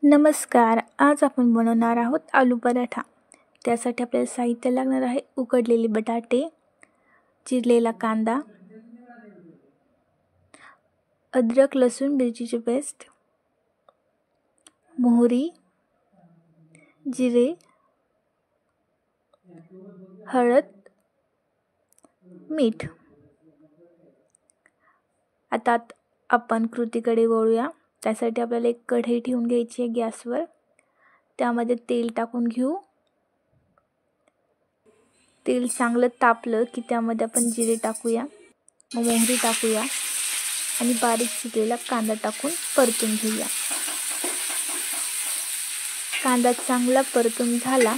नमस्कार. आज आपण बनवणार आहोत आलू पराठा. त्यासाठी आपल्याला साहित्य लागणार आहे उकडलेले बटाटे, चिरलेला कांदा, अद्रक लसूण मिरचीची पेस्ट, मोहरी, जिरे, हळद, मीठ. आता आपण कृतीकडे वळूया. त्यासाठी आपल्याला एक कढई ठेवून घ्यायची आहे गॅसवर. त्यामध्ये तेल टाकून घेऊ. तेल चांगलं तापलं की त्यामध्ये आपण जिरे टाकूया, मोहरी टाकूया आणि बारीक चिरलेला कांदा टाकून परतून घेऊया. कांदा चांगला परतून झाला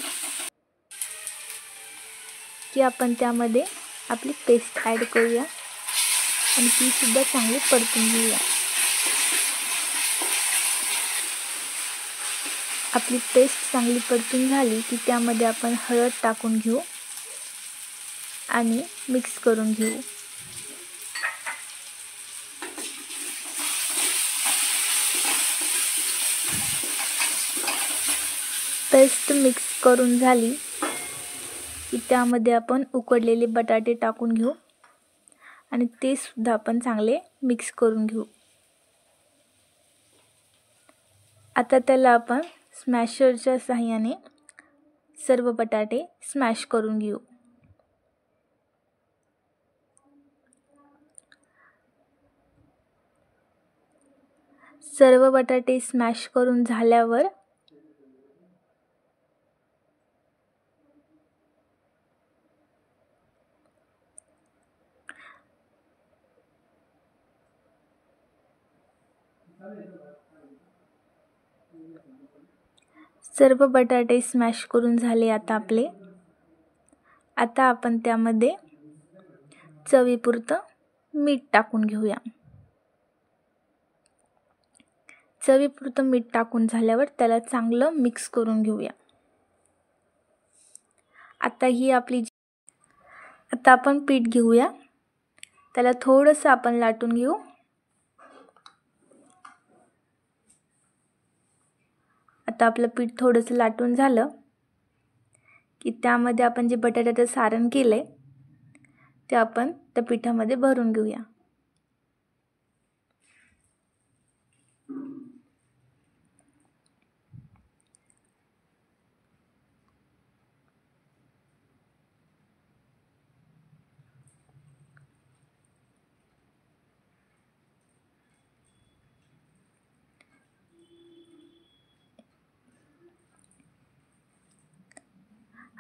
की आपण त्यामध्ये आपली पेस्ट ॲड करूया आणि ती सुद्धा चांगली परतून घेऊया. आपली पेस्ट चांगली परतून झाली की त्यामध्ये आपण हळद टाकून घेऊ आणि मिक्स करून घेऊ. पेस्ट मिक्स करून झाली की त्यामध्ये आपण उकडलेले बटाटे टाकून घेऊ आणि ते सुद्धा आपण चांगले मिक्स करून घेऊ. आता त्याला आपण स्मॅशरच्या सहाय्याने सर्व बटाटे स्मॅश करून घेऊ. सर्व बटाटे स्मॅश करून झाल्यावर सर्व बटाटे स्मॅश करून झाले आता आपले. आता आपण त्यामध्ये चवीपुरतं मीठ टाकून घेऊया. चवीपुरतं मीठ टाकून झाल्यावर त्याला चांगलं मिक्स करून घेऊया. आता आपण पीठ घेऊया. त्याला थोडंसं आपण लाटून घेऊ. आता आपलं पीठ थोडंसं लाटून झालं की त्यामध्ये आपण जे बटाट्याचं सारण केलंय ते आपण त्या पिठामध्ये भरून घेऊया.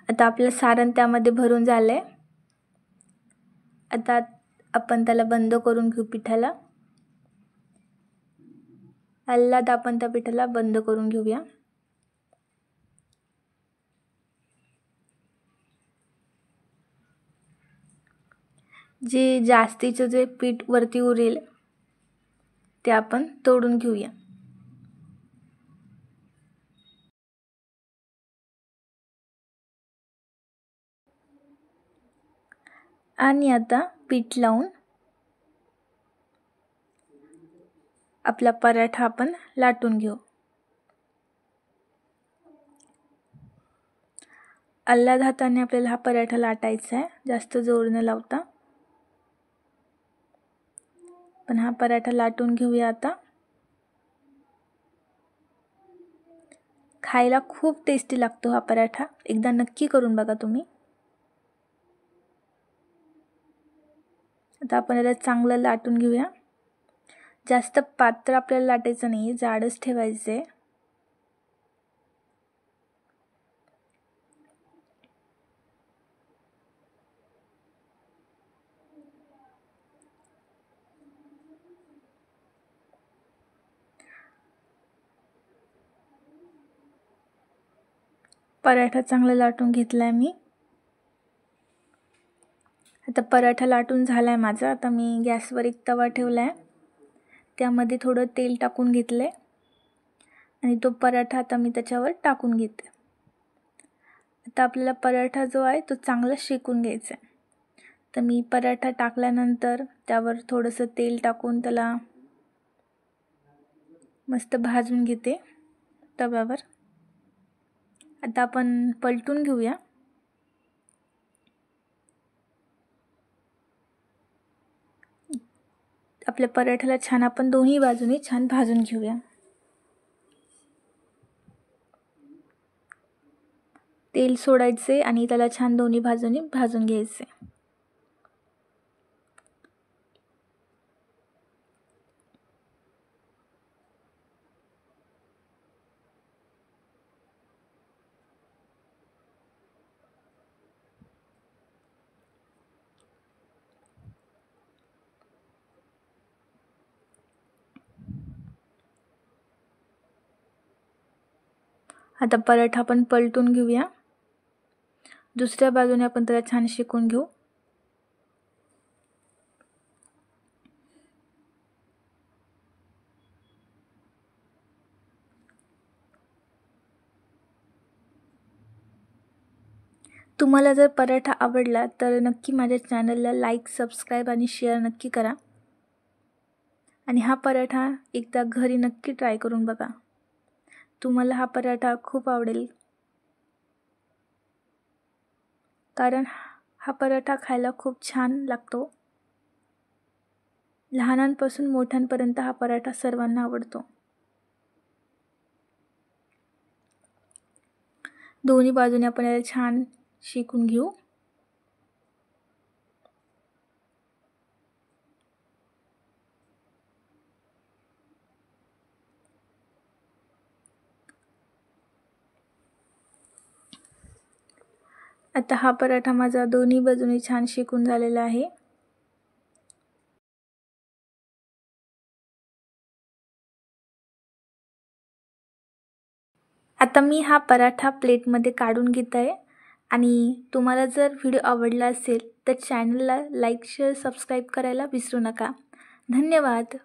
आता आपलं सारण त्यामध्ये भरून झालंय. आता आपण त्याला बंद करून घेऊ पिठाला. हलत आपण त्या पिठाला बंद करून घेऊया. जे जास्तीचं जे पीठ वरती उरेल ते आपण तोडून घेऊया. आणि आता पीठ लावून आपला पराठा आपण लाटून घेऊ. अल्लाद हाताने आपल्याला हा पराठा लाटायचा आहे, जास्त जोर न लावता. पण हा पराठा लाटून घेऊया आता. खायला खूप टेस्टी लागतो हा पराठा. एकदा नक्की करून बघा तुम्ही. आता आपण याला चांगलं लाटून घेऊया. जास्त पातळ आपल्याला लाटायचं नाही, जाडच ठेवायचे. पराठा चांगला लाटून घेतलाय मी. आता पराठा लाटून झालाय माझा. आता मी गॅसवर एक तवा ठेवलाय. त्यामध्ये थोडं तेल टाकून घेतलंय आणि तो पराठा आता मी त्याच्यावर टाकून घेते. आता आपल्याला पराठा जो आहे तो चांगला शेकून घ्यायचा आहे. तर मी पराठा टाकल्यानंतर त्यावर थोडंसं तेल टाकून त्याला मस्त भाजून घेते. तव्यावर. आता आपण पलटून घेऊया. आपल्या पराठ्याला छान आपण दोन्ही बाजूनी छान भाजून घेऊया. तेल सोडायचे आणि त्याला छान दोन्ही बाजूनी भाजून घ्यायचे. आता पराठा आपण पलटून घेऊया. दुसऱ्या बाजूने आपण त्याला छान शेकून घेऊ. तुम्हाला जर पराठा आवडला तर नक्की माझ्या चॅनलला लाईक, सबस्क्राईब आणि शेअर नक्की करा. आणि हा पराठा एकदा घरी नक्की ट्राय करून बघा. तुम्हाला हा पराठा खूप आवडेल, कारण हा पराठा खायला खूप छान लागतो. लहानांपासून मोठ्यांपर्यंत हा पराठा सर्वांना आवडतो. दोन्ही बाजूने आपण याला छान शेकून घेऊ. आता हा पराठा माझा दोन्ही बाजूने छान शेकून झालेला आहे. आता मी हा पराठा प्लेटमध्ये काढून घेत आहे. आणि तुम्हाला जर व्हिडिओ आवडला असेल तर चॅनलला लाईक, शेअर, सबस्क्राईब करायला विसरू नका. धन्यवाद.